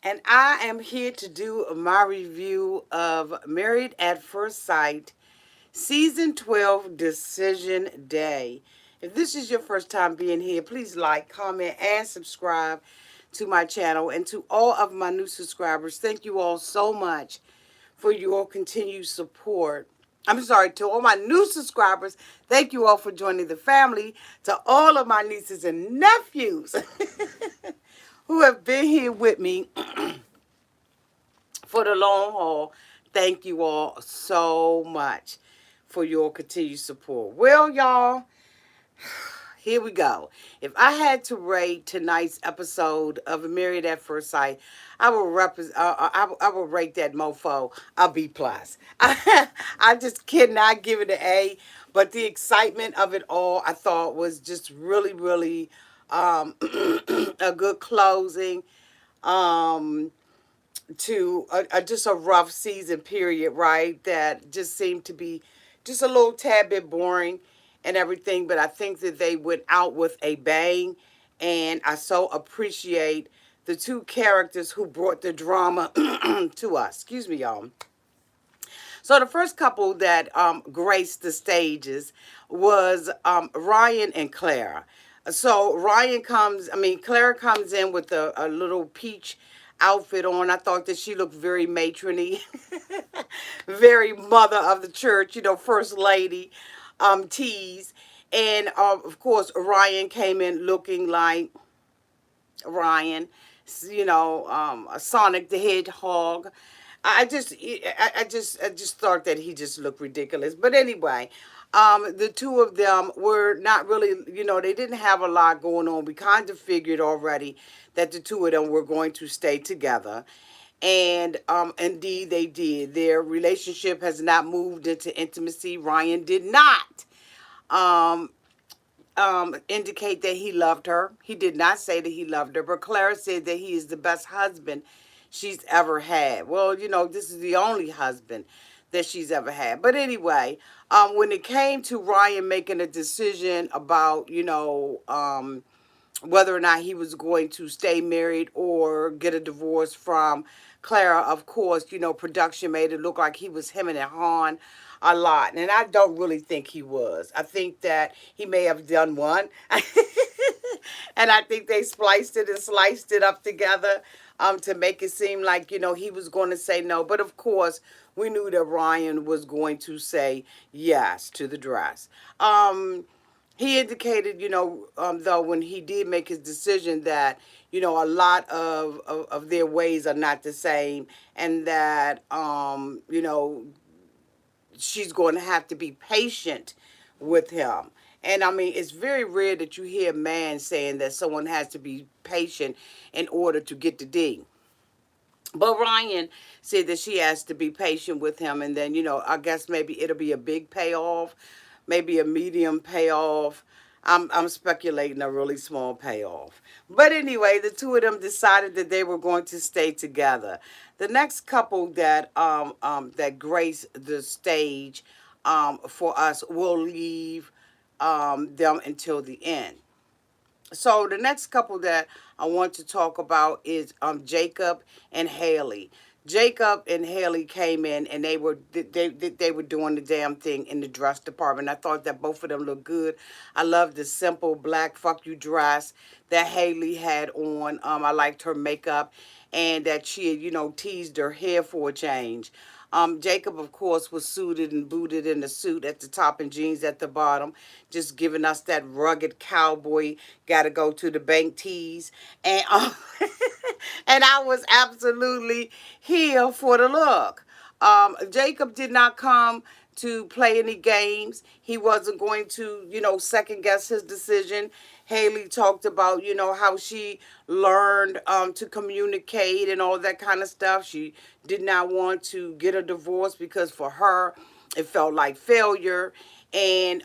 And I am here to do my review of Married at First Sight, Season 12, Decision Day. If this is your first time being here, please like, comment, and subscribe to my channel. And to all of my new subscribers, thank you all so much for your continued support. I'm sorry, to all my new subscribers, thank you all for joining the family. To all of my nieces and nephews who have been here with me for the long haul, thank you all so much for your continued support. Well, y'all, here we go. If I had to rate tonight's episode of Married at First Sight, I will rate that mofo a B plus. I just cannot give it an A, but the excitement of it all, I thought was just really, really a good closing. Um, to just a rough season period, right? That just seemed to be just a little tad bit boring and everything. But I think that they went out with a bang, and I so appreciate the two characters who brought the drama to us. Excuse me, y'all. So the first couple that graced the stages was Ryan and Clara. So Clara comes in with a little peach outfit on. I thought that she looked very matronly, very mother of the church, first lady, tease. And of course, Ryan came in looking like Ryan, a Sonic the Hedgehog. I just thought that he just looked ridiculous. But anyway, the two of them were not really, they didn't have a lot going on. We kind of figured already that the two of them were going to stay together. And indeed, they did. Their relationship has not moved into intimacy. Ryan did not. Um, indicate that he loved her. He did not say that he loved her, but Clara said that he is the best husband she's ever had. Well, this is the only husband that she's ever had. But anyway, when it came to Ryan making a decision about, whether or not he was going to stay married or get a divorce from Clara, of course, production made it look like he was hemming and hawing a lot. And I don't really think he was. I think that he may have done one. And I think they spliced it and sliced it up together to make it seem like, he was going to say no. But of course, we knew that Ryan was going to say yes to the dress. He indicated, though, when he did make his decision that, a lot of their ways are not the same, and that, she's going to have to be patient with him. And I mean, it's very rare that you hear a man saying that someone has to be patient in order to get the D. But Ryan said that she has to be patient with him, and then, I guess maybe it'll be a big payoff, maybe a medium payoff. I'm speculating a really small payoff. But anyway, the two of them decided that they were going to stay together. The next couple that graced the stage for us will leave them until the end. So the next couple that I want to talk about is Jacob and Haley. Jacob and Haley came in, and they were doing the damn thing in the dress department. I thought that both of them looked good. I loved the simple black fuck you dress that Haley had on. I liked her makeup, and that she had, teased her hair for a change. Jacob, of course, was suited and booted in a suit at the top and jeans at the bottom, just giving us that rugged cowboy, gotta go to the bank tease. And, and I was absolutely here for the look. Jacob did not come to play any games. He wasn't going to, second guess his decision. Haley talked about, how she learned to communicate and all that kind of stuff. She did not want to get a divorce because for her, it felt like failure. And,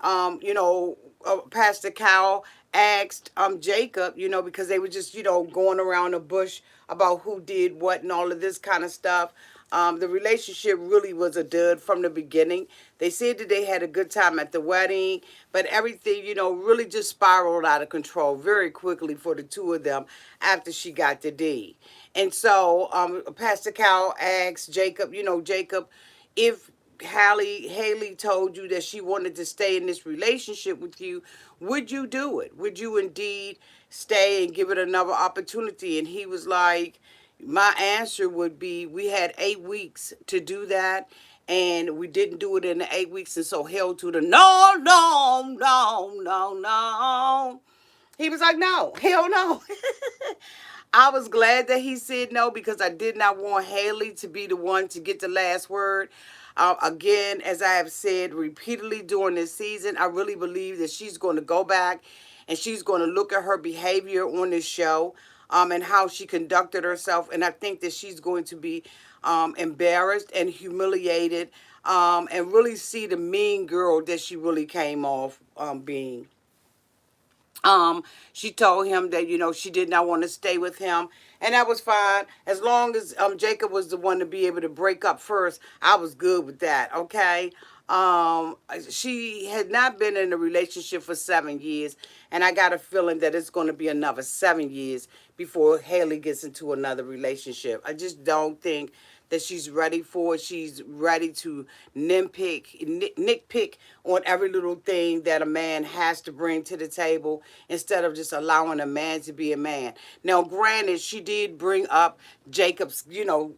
Pastor Cowell asked Jacob, because they were just, going around the bush about who did what and all of this kind of stuff. The relationship really was a dud from the beginning. They said that they had a good time at the wedding, but everything, really just spiraled out of control very quickly for the two of them after she got the D. And so Pastor Cal asked Jacob, Jacob, if Haley told you that she wanted to stay in this relationship with you, would you do it? Would you indeed stay and give it another opportunity? And he was like, my answer would be, we had 8 weeks to do that, and we didn't do it in the 8 weeks, and so held to the no, no, no, no, no. He was like, no, hell no. I was glad that he said no, because I did not want Haley to be the one to get the last word. Again, as I have said repeatedly during this season, I really believe that she's going to go back and she's going to look at her behavior on this show, and how she conducted herself. And I think that she's going to be embarrassed and humiliated, and really see the mean girl that she really came off being. She told him that, she did not want to stay with him, and that was fine. As long as Jacob was the one to be able to break up first, I was good with that, okay? She had not been in a relationship for 7 years, and I got a feeling that it's going to be another 7 years before Haley gets into another relationship. I just don't think that she's ready for it. She's ready to nitpick on every little thing that a man has to bring to the table, instead of just allowing a man to be a man. Now, granted, she did bring up Jacob's,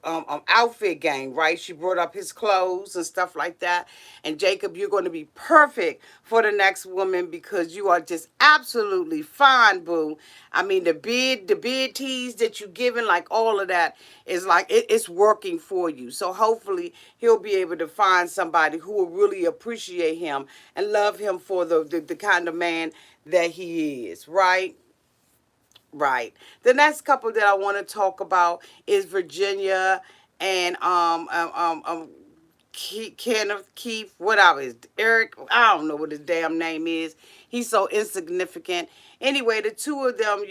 outfit game, right? She brought up his clothes and stuff like that. And Jacob, you're going to be perfect for the next woman, because you are just absolutely fine, boo. I mean, the bid tees that you're giving, like all of that is like, it's working for you. So hopefully he'll be able to find somebody who will really appreciate him and love him for the kind of man that he is, right? Right. The next couple that I want to talk about is Virginia and Kenneth, Keith, whatever his Eric. I don't know what his damn name is. He's so insignificant. Anyway, the two of them,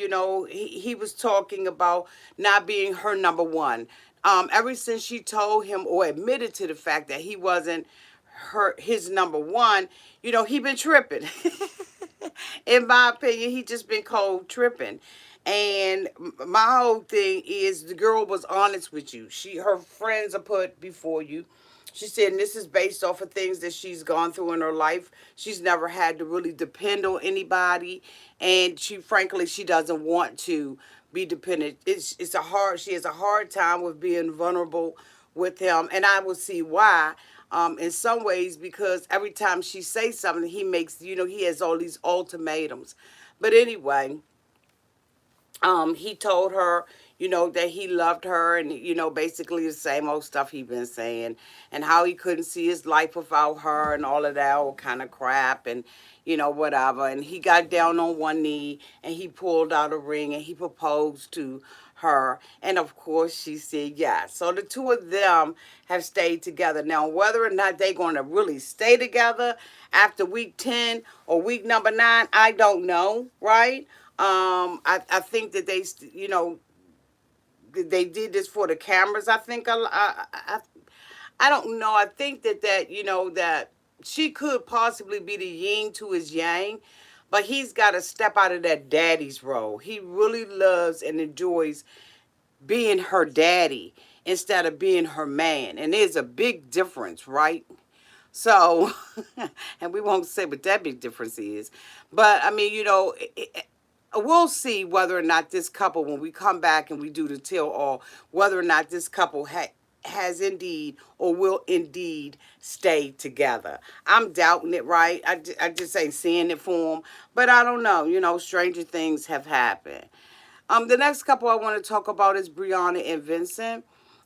he was talking about not being her number one. Ever since she told him or admitted to the fact that he wasn't his number one, he been tripping. In my opinion, he just been cold tripping. And my whole thing is, the girl was honest with you. Her friends are put before you. She said, and this is based off of things that she's gone through in her life. She's never had to really depend on anybody, and frankly, she doesn't want to be dependent. She has a hard time with being vulnerable with him, and I will see why. In some ways, because every time she says something, he makes, he has all these ultimatums. But anyway, he told her, that he loved her, and, basically the same old stuff he been saying, and how he couldn't see his life without her and all of that old kind of crap, and, whatever. And he got down on one knee and he pulled out a ring and he proposed to her. And of course she said yes. So the two of them have stayed together. Now, whether or not they're going to really stay together after week 10 or week number 9, I don't know, right? I think that they did this for the cameras. I think I don't know. I think that that she could possibly be the yin to his yang, but he's got to step out of that daddy's role. He really loves and enjoys being her daddy instead of being her man, and there's a big difference, right? So, and we won't say what that big difference is, but I mean, we'll see whether or not this couple, when we come back and we do the tell all, whether or not this couple has indeed or will indeed stay together. I'm doubting it, right? I just ain't seeing it for them, but I don't know. Stranger things have happened. The next couple I want to talk about is Brianna and Vincent.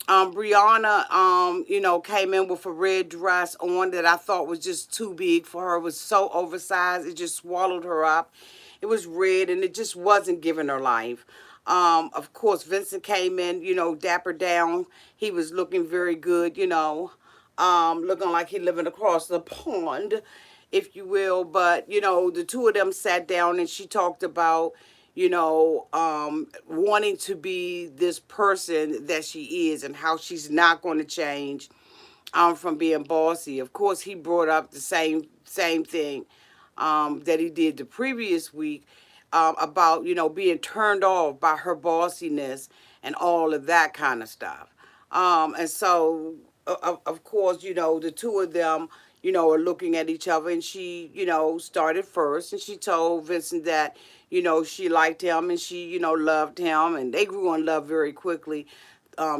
Brianna, came in with a red dress on that I thought was just too big for her. It was so oversized. It just swallowed her up. It was red, and it just wasn't giving her life. Of course, Vincent came in, dapper down. He was looking very good, looking like he living across the pond, if you will. But, the two of them sat down and she talked about, wanting to be this person that she is and how she's not going to change from being bossy. Of course, he brought up the same thing that he did the previous week about being turned off by her bossiness and all of that kind of stuff. And so, of course, the two of them, are looking at each other, and she, started first, and she told Vincent that, she liked him and she, loved him, and they grew in love very quickly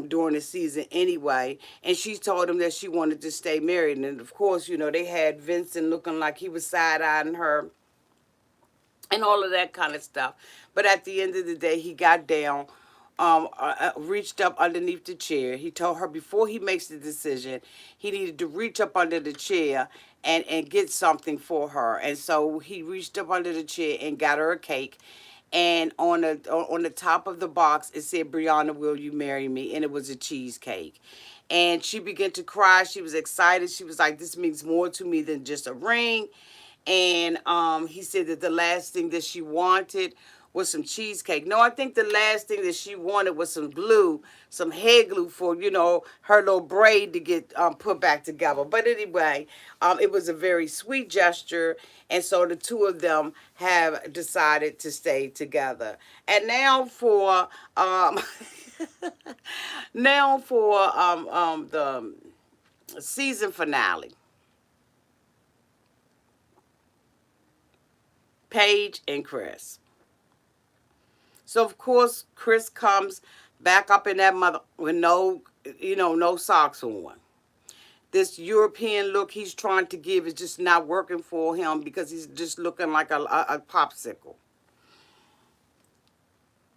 during the season anyway. And she told him that she wanted to stay married. And of course, they had Vincent looking like he was side-eyeing her and all of that kind of stuff. But at the end of the day, he got down, reached up underneath the chair. He told her before he makes the decision, he needed to reach up under the chair and get something for her. And so he reached up under the chair and got her a cake. And on the top of the box, it said, "Brianna, will you marry me?" And it was a cheesecake. And she began to cry. She was excited. She was like, "This means more to me than just a ring." And he said that the last thing that she wanted was some cheesecake. No, I think the last thing that she wanted was some glue, some hair glue for, her little braid to get put back together. But anyway, it was a very sweet gesture. And so the two of them have decided to stay together. And now for the season finale. Paige and Chris. So of course Chris comes back up in that mother with no socks on. This European look he's trying to give is just not working for him because he's just looking like a popsicle.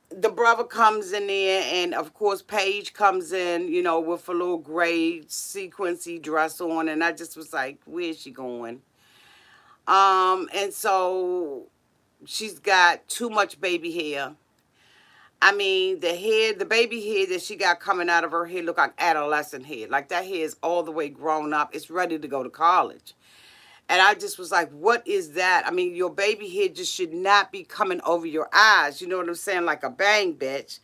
The brother comes in there, and of course Paige comes in, with a little gray sequency dress on, and I just was like, where's she going? And so she's got too much baby hair. I mean, the baby hair that she got coming out of her head look like adolescent hair. Like that hair is all the way grown up. It's ready to go to college. And I just was like, what is that? I mean, your baby hair just should not be coming over your eyes. You know what I'm saying? Like a bang bitch.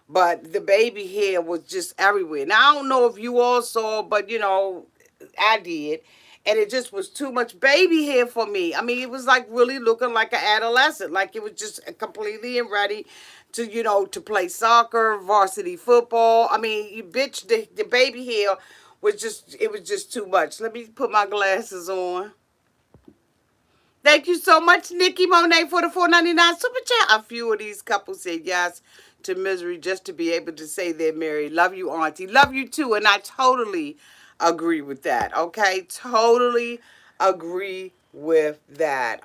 But the baby hair was just everywhere. Now, I don't know if you all saw, but, I did. And it just was too much baby hair for me. I mean, it was like really looking like an adolescent. Like it was just completely and ready to, to play soccer, varsity football. I mean, you bitch, the baby hair it was just too much. Let me put my glasses on. Thank you so much, Nikki Monet, for the $4.99 super chat. A few of these couples said yes to misery just to be able to say they're married. Love you, Auntie. Love you too. And I totally agree with that. Okay, totally agree with that.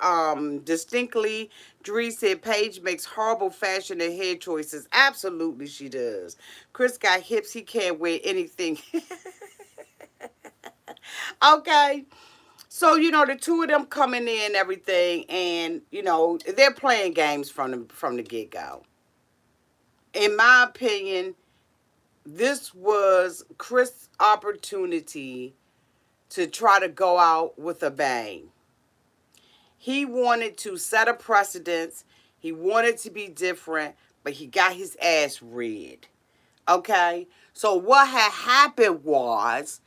Distinctly, Dree said Paige makes horrible fashion and hair choices. Absolutely, she does. Chris got hips. He can't wear anything. Okay. So, the two of them coming in and everything, and, they're playing games from the get-go. In my opinion, this was Chris' opportunity to try to go out with a bang. He wanted to set a precedence. He wanted to be different, but he got his ass read. Okay? So what had happened was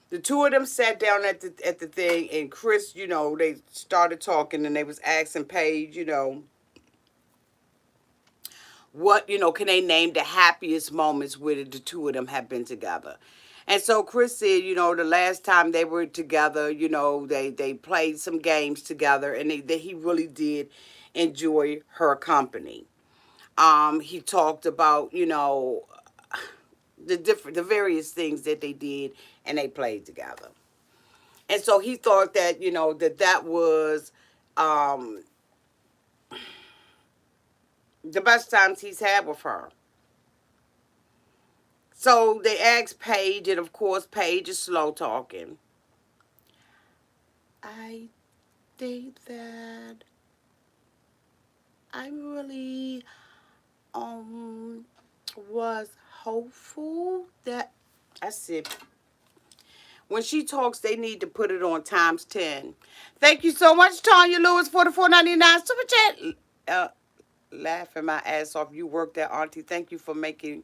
the two of them sat down at the thing, and Chris, they started talking, and they was asking Paige, what, can they name the happiest moments where the two of them have been together? And so Chris said, the last time they were together, they played some games together, and he really did enjoy her company. He talked about, the various things that they did, and they played together. And so he thought that, that was the best times he's had with her. So they asked Paige, and of course Paige is slow talking. I think that I really was hopeful that I said, when she talks, they need to put it on times 10. Thank you so much, Tanya Lewis, for the $4.99 super chat. laughing my ass off. You work there, Auntie. Thank you for making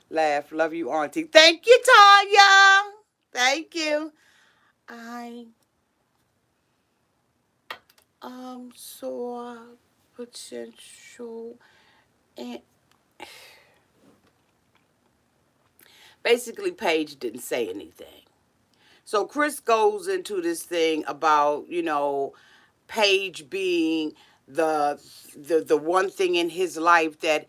laugh. Love you, Auntie. Thank you, Tanya. Thank you. I saw potential and basically Paige didn't say anything. So Chris goes into this thing about, Paige being the one thing in his life that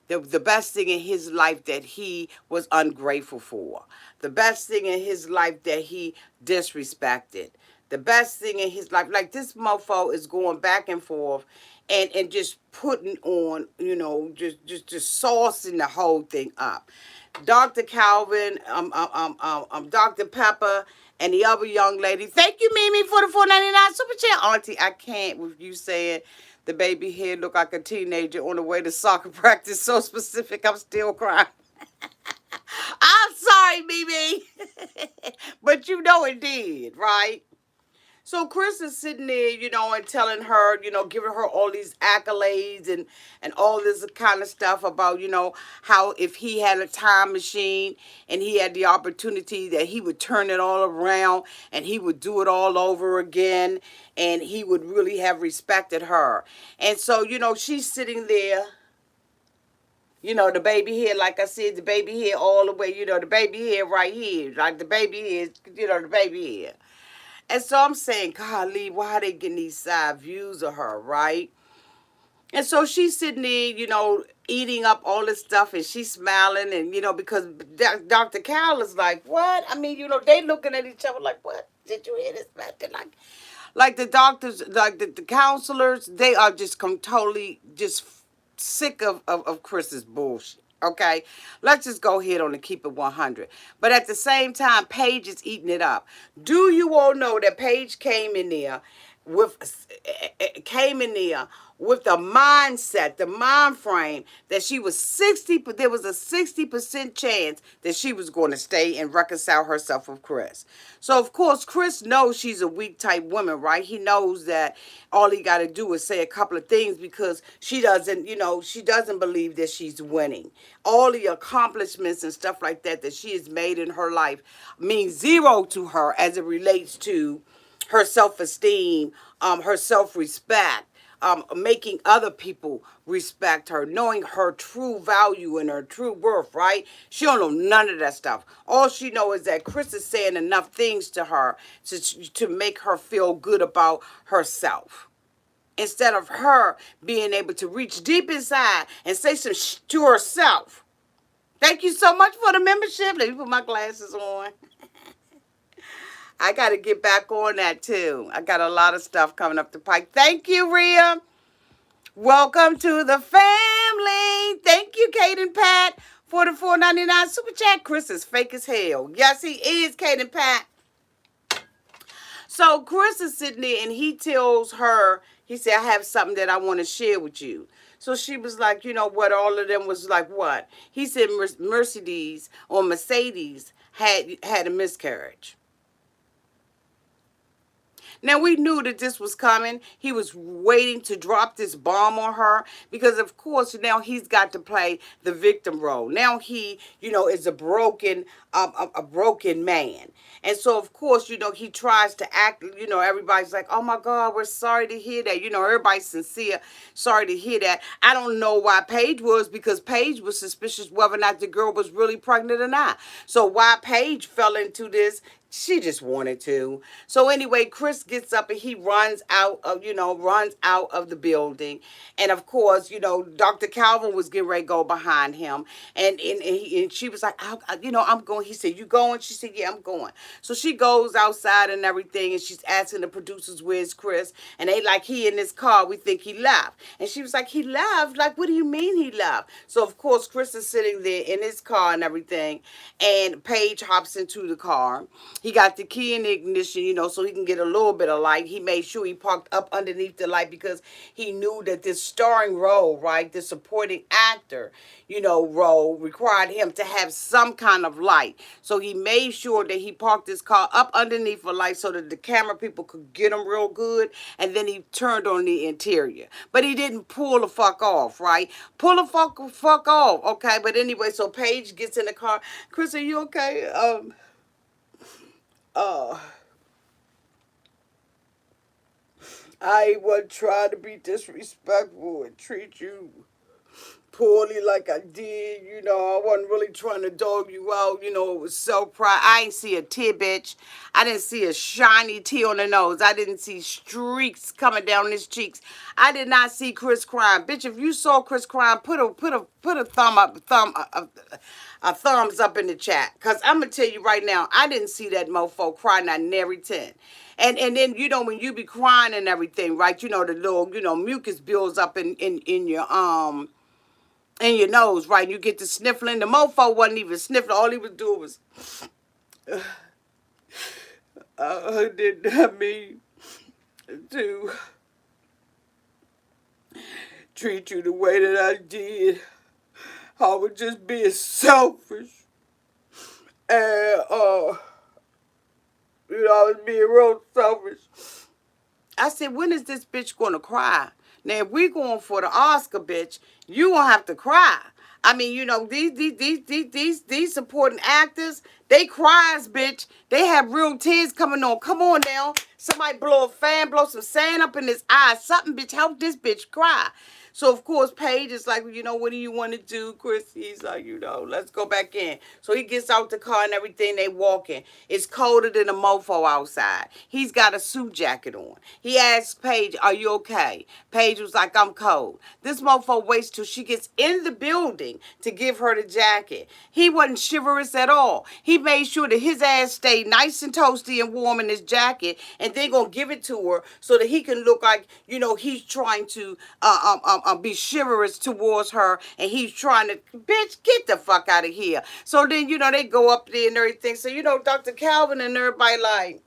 the best thing in his life that he was ungrateful for. The best thing in his life that he disrespected. The best thing in his life, like this mofo is going back and forth and just putting on, just saucing the whole thing up. Dr. Calvin, Dr. Pepper, and the other young lady. Thank you, Mimi, for the $4.99 super chat. Auntie, I can't with you saying the baby head look like a teenager on the way to soccer practice. So specific, I'm still crying. I'm sorry, Mimi. But you know it did, right? So Chris is sitting there, and telling her, giving her all these accolades and all this kind of stuff about, how if he had a time machine and he had the opportunity that he would turn it all around and he would do it all over again and he would really have respected her. And so, she's sitting there, the baby here, like I said, the baby here all the way, the baby here right here, like the baby here, the baby here. And so I'm saying, golly, why are they getting these side views of her, right? And so she's sitting there, eating up all this stuff and she's smiling and, because Dr. Cal is like, what? I mean, they looking at each other like, what? Did you hear this? Like the doctors, like the counselors, they are just totally just sick of Chris's bullshit. Okay, let's just go ahead on and keep it 100. But at the same time, Paige is eating it up. Do you all know that Paige came in there with the mindset, the mind frame that she was 60, but there was a 60% chance that she was going to stay and reconcile herself with Chris. So of course, Chris knows she's a weak type woman, right? He knows that all he got to do is say a couple of things because she doesn't believe that she's winning. All the accomplishments and stuff like that she has made in her life means zero to her as it relates to her self-esteem, her self-respect, making other people respect her, knowing her true value and her true worth, right? She don't know none of that stuff. All she knows is that Chris is saying enough things to her to make her feel good about herself. Instead of her being able to reach deep inside and say some to herself. Thank you so much for the membership. Let me put my glasses on. I got to get back on that too. I got a lot of stuff coming up the pike. Thank you, Rhea. Welcome to the family. Thank you, Kate and Pat, for the $4.99 super chat. Chris is fake as hell. Yes, he is, Kate and Pat. So Chris is sitting there and he tells her, he said, I have something that I want to share with you. So she was like, what? All of them was like, what? He said Mercedes had a miscarriage. Now, we knew that this was coming. He was waiting to drop this bomb on her because, of course, now he's got to play the victim role. Now he, is a broken man. And so, of course, he tries to act, everybody's like, oh, my God, we're sorry to hear that. Everybody's sincere, sorry to hear that. I don't know why Paige was, because Paige was suspicious whether or not the girl was really pregnant or not. So why Paige fell into this, she just wanted to. So anyway, Chris gets up and he runs out of the building. And of course, Dr. Calvin was getting ready to go behind him. And she was like, I'm going. He said, you going? She said, yeah, I'm going. So she goes outside and everything. And she's asking the producers, where's Chris? And they like, he in his car. We think he left. And she was like, he left? Like, what do you mean he left? So of course, Chris is sitting there in his car and everything. And Paige hops into the car. He got the key in the ignition, so he can get a little bit of light. He made sure he parked up underneath the light because he knew that this starring role, right, the supporting actor, role required him to have some kind of light. So he made sure that he parked his car up underneath a light so that the camera people could get him real good. And then he turned on the interior. But he didn't pull the fuck off, right? Pull the fuck off, okay? But anyway, so Paige gets in the car. Chris, are you okay? Uh, I wasn't trying to be disrespectful and treat you poorly like I did. I wasn't really trying to dog you out. It was so pride. I ain't see a tear, bitch. I didn't see a shiny tear on the nose. I didn't see streaks coming down his cheeks. I did not see Chris crying. Bitch, if you saw Chris crying, put a thumbs up in the chat. Cause I'm gonna tell you right now, I didn't see that mofo crying at nary 10. And then when you be crying and everything, right? The little mucus builds up in your nose, right? You get to sniffling. The mofo wasn't even sniffling. All he was doing was, I did not mean to treat you the way that I did. I was just being selfish. And, I was being real selfish. I said, when is this bitch going to cry? Now, if we going for the Oscar, bitch, you gonna have to cry. I mean, these supporting actors, they cries, bitch. They have real tears coming on. Come on now. Somebody blow a fan, blow some sand up in his eyes. Something, bitch, help this bitch cry. So, of course, Paige is like, what do you want to do, Chris? He's like, let's go back in. So he gets out the car and everything. They walking. It's colder than a mofo outside. He's got a suit jacket on. He asks Paige, are you okay? Paige was like, I'm cold. This mofo waits till she gets in the building to give her the jacket. He wasn't chivalrous at all. He made sure that his ass stayed nice and toasty and warm in his jacket, and they're going to give it to her so that he can look like, he's trying to be chivalrous towards her, and he's trying to, bitch, get the fuck out of here. So then, they go up there and everything. So, Dr. Calvin and everybody like,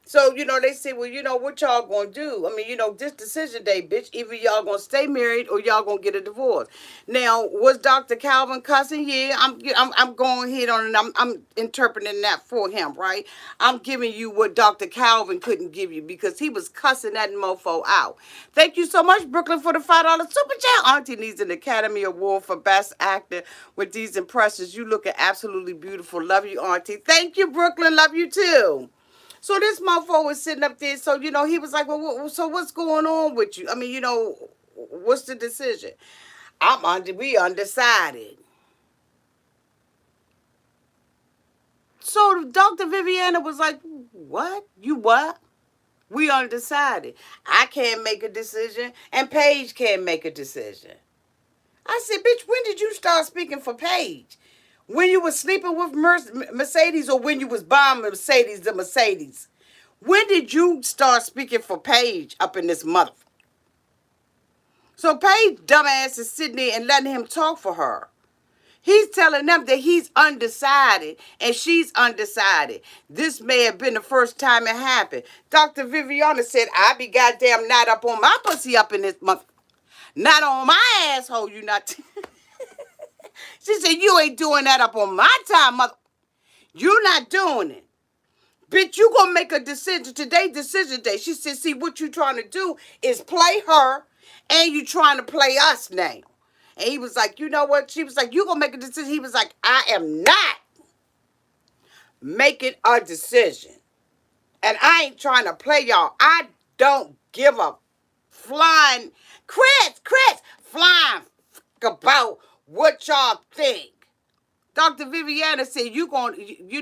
so, they say, well, what y'all gonna do? I mean, this decision day, bitch, either y'all gonna stay married or y'all gonna get a divorce. Now, was Dr. Calvin cussing? Yeah, I'm going ahead on and I'm interpreting that for him, right? I'm giving you what Dr. Calvin couldn't give you because he was cussing that mofo out. Thank you so much, Brooklyn, for the $5 super chat. Auntie needs an Academy Award for Best Actor with these impressions. You looking absolutely beautiful. Love you, Auntie. Thank you, Brooklyn. Love you too. So this mofo was sitting up there. So, he was like, well, so what's going on with you? I mean, what's the decision? We undecided. So Dr. Viviana was like, what? You what? We undecided. I can't make a decision, and Paige can't make a decision. I said, bitch, when did you start speaking for Paige? When you was sleeping with Mercedes or when you was buying the Mercedes? When did you start speaking for Paige up in this mother? So Paige, dumbass, is sitting there and letting him talk for her. He's telling them that he's undecided and she's undecided. This may have been the first time it happened. Dr. Viviana said, I be goddamn not up on my pussy up in this mother. Not on my asshole, you not. She said, you ain't doing that up on my time, mother. You not doing it. Bitch, you gonna make a decision. Today, decision day. She said, see, what you trying to do is play her and you trying to play us now. And he was like, you know what? She was like, you gonna make a decision. He was like, I am not making a decision. And I ain't trying to play y'all. I don't give a flying, Chris, flying about what y'all think. Dr. Viviana said, you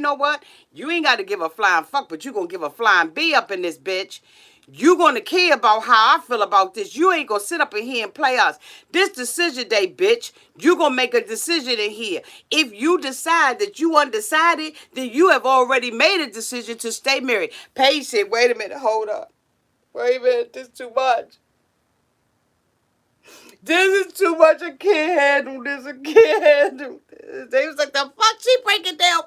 know what? You ain't got to give a flying fuck, but you going to give a flying B up in this bitch. You going to care about how I feel about this. You ain't going to sit up in here and play us. This decision day, bitch, you going to make a decision in here. If you decide that you undecided, then you have already made a decision to stay married. Paige said, wait a minute, hold up. Wait a minute, this is too much. This is too much. I can't handle this. I can't handle this. They was like, the fuck she breaking down?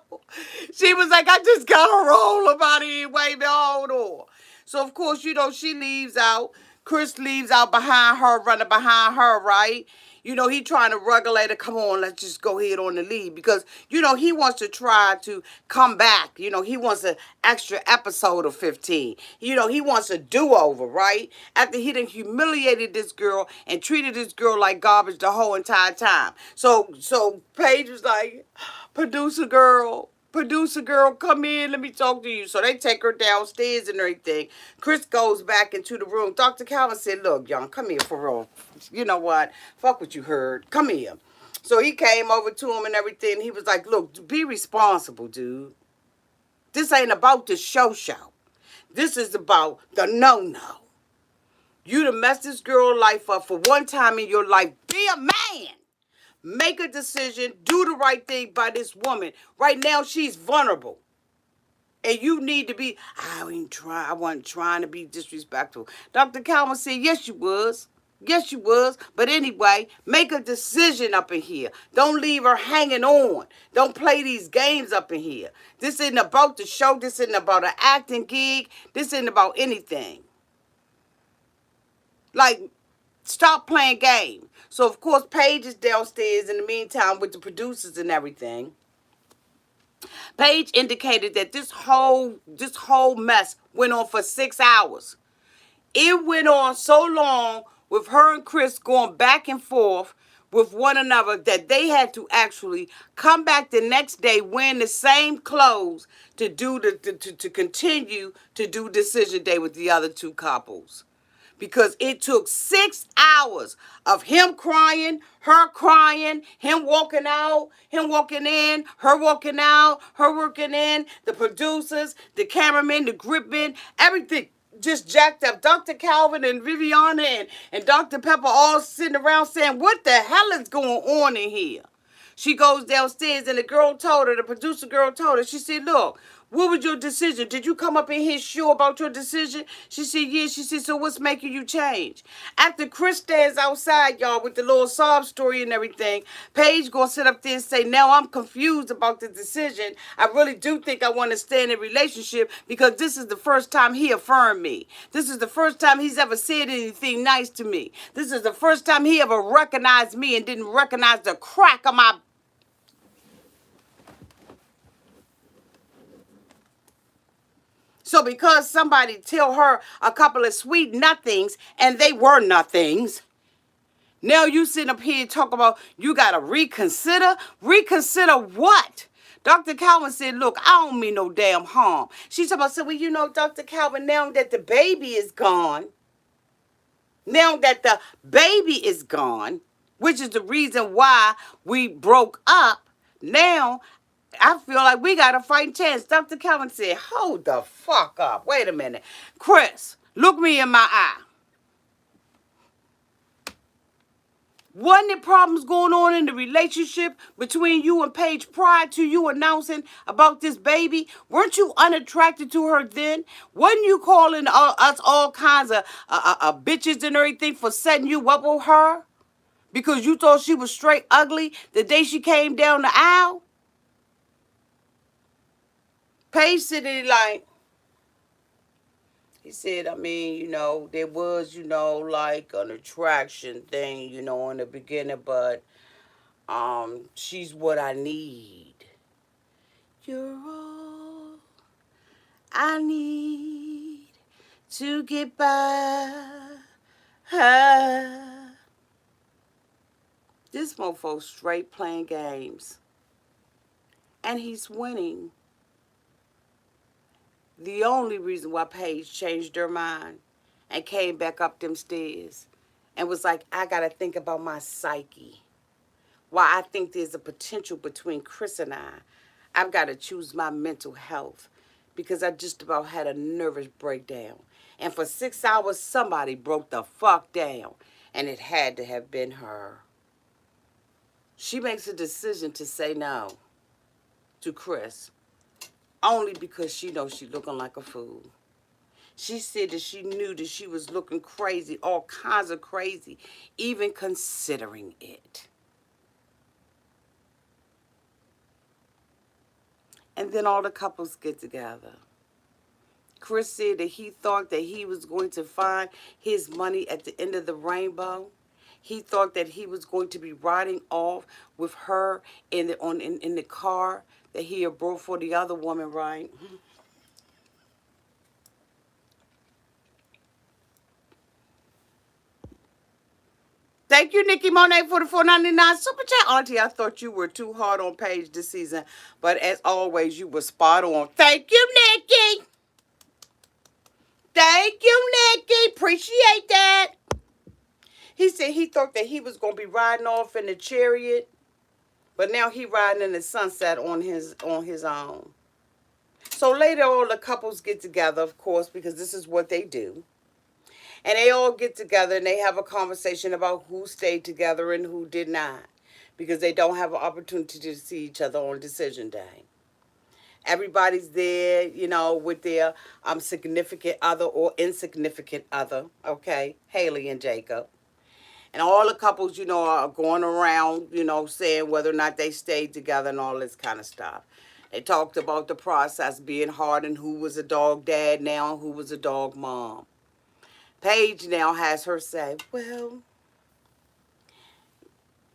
She was like, I just got to roll about it anyway. Hold on. So, of course, she leaves out. Chris leaves out behind her, running behind her, right? He trying to regulate her. Come on, let's just go ahead on the lead. Because, he wants to try to come back. He wants an extra episode of 15. He wants a do-over, right? After he done humiliated this girl and treated this girl like garbage the whole entire time. So Paige was like, producer girl, come in, let me talk to you. So they take her downstairs and everything. Chris goes back into the room. Dr. Calvin said, look, young, come here for real. You know what? Fuck what you heard. Come here. So he came over to him and everything. He was like, look, be responsible, dude. This ain't about the show. This is about the no-no. You done messed this girl life up for one time in your life. Be a man. Make a decision. Do the right thing by this woman. Right now, she's vulnerable. And you need to be, I wasn't trying to be disrespectful. Dr. Calvin said, yes, you was. Yes, you was. But anyway, make a decision up in here. Don't leave her hanging on. Don't play these games up in here. This isn't about the show. This isn't about an acting gig. This isn't about anything. Like, stop playing games. So, of course, Paige is downstairs in the meantime with the producers and everything. Paige indicated that this whole mess went on for 6 hours. It went on so long with her and Chris going back and forth with one another that they had to actually come back the next day wearing the same clothes to continue to do decision day with the other two couples. Because it took 6 hours of him crying, her crying, him walking out, him walking in, her walking out, her working in, the producers, the cameramen, the gripmen, everything just jacked up. Dr. Calvin and Viviana and Dr. Pepper all sitting around saying, what the hell is going on in here? She goes downstairs and the producer girl told her, she said, look, what was your decision? Did you come up in here sure about your decision? She said, yeah. She said, so what's making you change? After Chris stands outside, y'all, with the little sob story and everything, Paige gonna sit up there and say, now I'm confused about the decision. I really do think I want to stay in a relationship because this is the first time he affirmed me. This is the first time he's ever said anything nice to me. This is the first time he ever recognized me and didn't recognize the crack of my. So because somebody tell her a couple of sweet nothings and they were nothings, now you sitting up here talking about you got to reconsider? Reconsider what? Dr. Calvin said, look, I don't mean no damn harm. She's talking about, well, Dr. Calvin, now that the baby is gone, which is the reason why we broke up, now I feel like we got a fighting chance. Dr. Calvin said, hold the fuck up. Wait a minute. Chris, look me in my eye. Wasn't there problems going on in the relationship between you and Paige prior to you announcing about this baby? Weren't you unattracted to her then? Wasn't you calling us all kinds of bitches and everything for setting you up with her? Because you thought she was straight ugly the day she came down the aisle? Paige said it like, he said, I mean, there was, like an attraction thing, in the beginning, but she's what I need. You're all I need to get by. This mofo straight playing games. And he's winning. The only reason why Paige changed her mind and came back up them stairs and was like, I got to think about my psyche. Why I think there's a potential between Chris and I've got to choose my mental health because I just about had a nervous breakdown. And for 6 hours, somebody broke the fuck down. And it had to have been her. She makes a decision to say no to Chris. Only because she knows she's looking like a fool. She said that she knew that she was looking crazy, all kinds of crazy, even considering it. And then all the couples get together. Chris said that he thought that he was going to find his money at the end of the rainbow. He thought that he was going to be riding off with her in the car that he had brought for the other woman, right? Thank you, Nikki Monet, for the $4.99 super chat. Auntie, I thought you were too hard on Paige this season, but as always, you were spot on. Thank you, Nikki. Thank you, Nikki. Appreciate that. He said he thought that he was going to be riding off in the chariot, but now he riding in the sunset on his own. So later, all the couples get together, of course, because this is what they do. And they all get together and they have a conversation about who stayed together and who did not, because they don't have an opportunity to see each other on decision day. Everybody's there, with their significant other or insignificant other, okay? Haley and Jacob. And all the couples, are going around, saying whether or not they stayed together and all this kind of stuff. They talked about the process being hard and who was a dog dad now and who was a dog mom. Paige now has her say, well,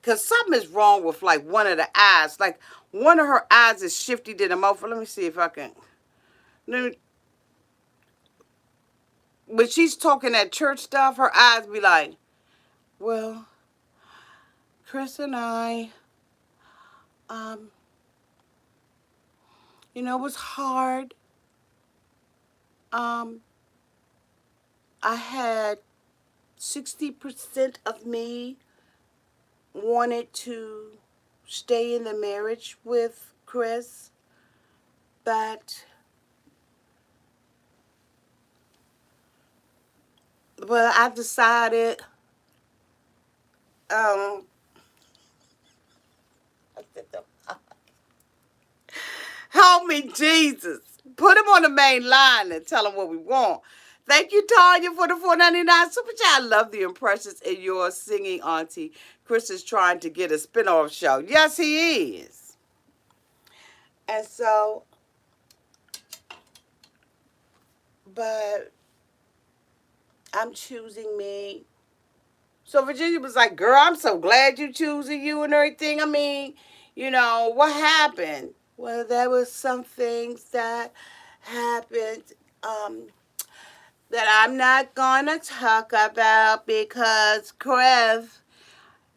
because something is wrong with, like, one of the eyes. Like, one of her eyes is shifty to the mouth. Let me see if I can. When she's talking that church stuff, her eyes be like, well, Chris and I, it was hard. I had 60% of me wanted to stay in the marriage with Chris, but I decided, help me, Jesus. Put him on the main line and tell him what we want. Thank you, Tanya, for the $4.99 super chat. I love the impressions in your singing, Auntie. Chris is trying to get a spinoff show. Yes, he is. And so, but I'm choosing me. So Virginia was like, girl, I'm so glad you choosing you and everything. I mean, what happened? Well, there was some things that happened that I'm not going to talk about because Chris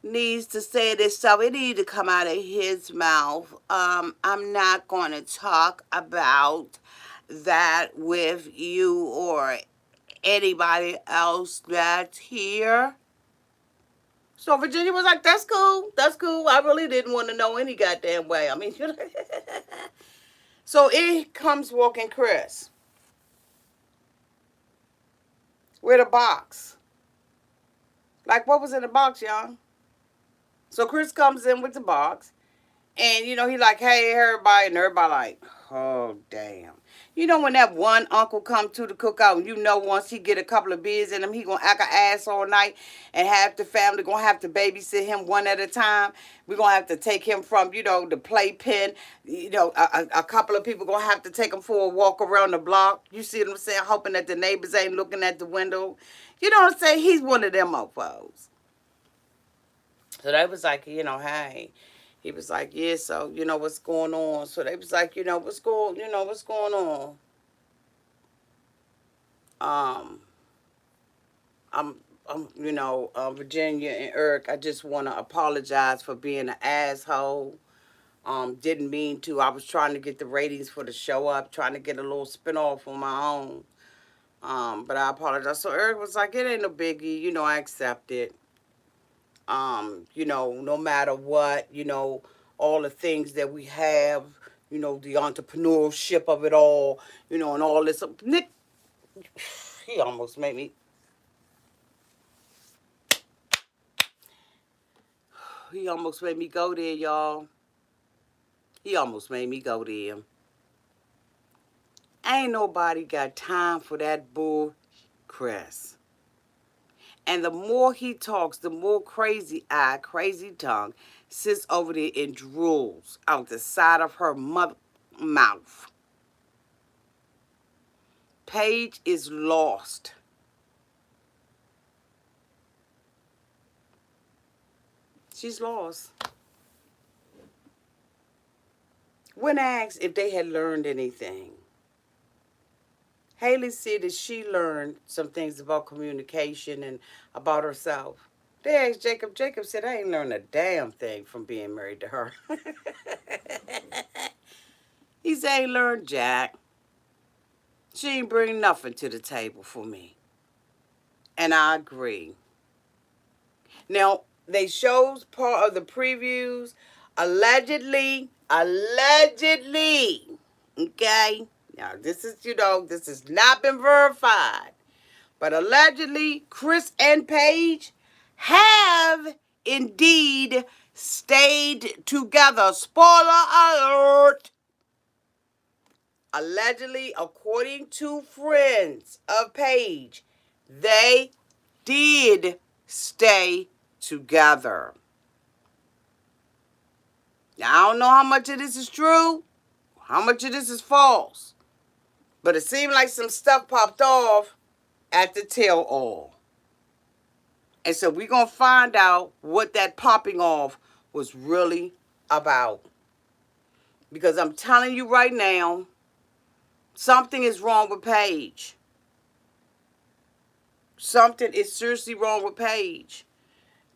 needs to say this, so it needs to come out of his mouth. I'm not going to talk about that with you or anybody else that's here. So Virginia was like, that's cool. That's cool. I really didn't want to know any goddamn way. I mean, so in comes walking Chris with a box. Like, what was in the box, y'all? So Chris comes in with the box. And, he like, hey, everybody. And everybody like, oh, damn. When that one uncle come to the cookout, and once he get a couple of beers in him, he going to act an ass all night. And half the family going to have to babysit him one at a time. We're going to have to take him from, the playpen. A couple of people going to have to take him for a walk around the block. You see what I'm saying? Hoping that the neighbors ain't looking at the window. You know what I'm saying? He's one of them mofos. So they was like, hey. He was like, yeah, so, what's going on? So they was like, what's going on? Virginia and Eric, I just want to apologize for being an asshole. Didn't mean to. I was trying to get the ratings for the show up, trying to get a little spinoff on my own. But I apologize. So Eric was like, it ain't no biggie. I accept it. No matter what, all the things that we have, the entrepreneurship of it all, and all this. Nick, he almost made me. He almost made me go there, y'all. He almost made me go there. Ain't nobody got time for that bull cress. And the more he talks, the more crazy eye, crazy tongue sits over there and drools out the side of her mouth. Paige is lost. She's lost. When asked if they had learned anything, Haley said that she learned some things about communication and about herself. They asked Jacob. Jacob said, I ain't learned a damn thing from being married to her. He said, I ain't learned jack. She ain't bring nothing to the table for me. And I agree. Now, they shows part of the previews. Allegedly, okay? Now, this has not been verified. But allegedly, Chris and Paige have indeed stayed together. Spoiler alert! Allegedly, according to friends of Paige, they did stay together. Now, I don't know how much of this is true, how much of this is false, but it seemed like some stuff popped off at the tell-all. And so we're going to find out what that popping off was really about. Because I'm telling you right now, something is wrong with Paige. Something is seriously wrong with Paige.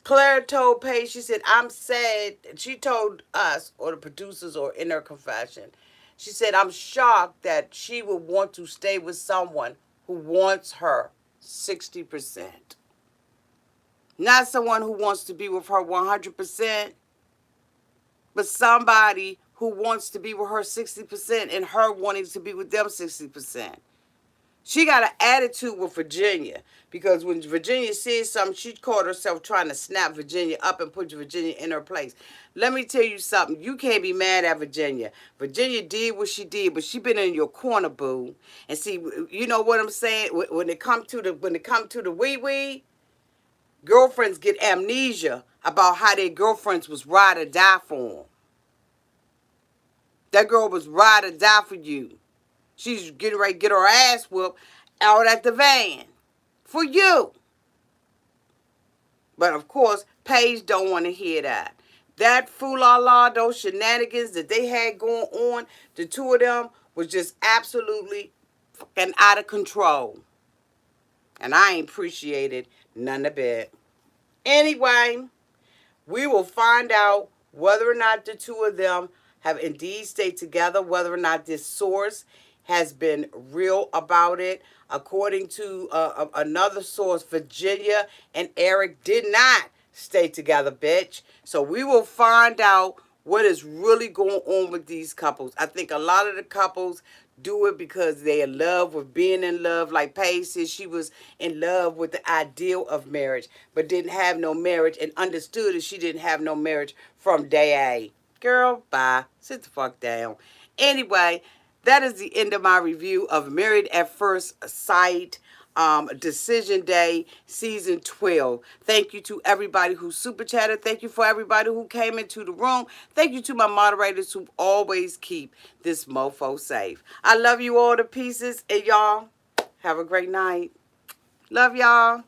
Claire told Paige, she said, I'm sad. She told us, or the producers, or in her confession, she said, I'm shocked that she would want to stay with someone who wants her 60%. Not someone who wants to be with her 100%, but somebody who wants to be with her 60% and her wanting to be with them 60%. She got an attitude with Virginia because when Virginia said something, she caught herself trying to snap Virginia up and put Virginia in her place. Let me tell you something. You can't be mad at Virginia. Virginia did what she did, but she been in your corner, boo. And see, you know what I'm saying? When it come to the wee-wee, girlfriends get amnesia about how their girlfriends was ride or die for them. That girl was ride or die for you. She's getting ready to get her ass whooped out at the van for you. But of course, Paige don't want to hear that. That fool-la-la, those shenanigans that they had going on, the two of them was just absolutely fucking out of control. And I ain't appreciated none a bit. Anyway, we will find out whether or not the two of them have indeed stayed together, whether or not this source has been real about it. According to another source, Virginia and Eric did not stay together, bitch. So we will find out what is really going on with these couples. I think a lot of the couples do it because they're in love with being in love. Like Paige said, she was in love with the ideal of marriage, but didn't have no marriage and understood that she didn't have no marriage from day A. Girl, bye. Sit the fuck down. Anyway, that is the end of my review of Married at First Sight, Decision Day, Season 12. Thank you to everybody who super chatted. Thank you for everybody who came into the room. Thank you to my moderators who always keep this mofo safe. I love you all to pieces, and y'all have a great night. Love y'all.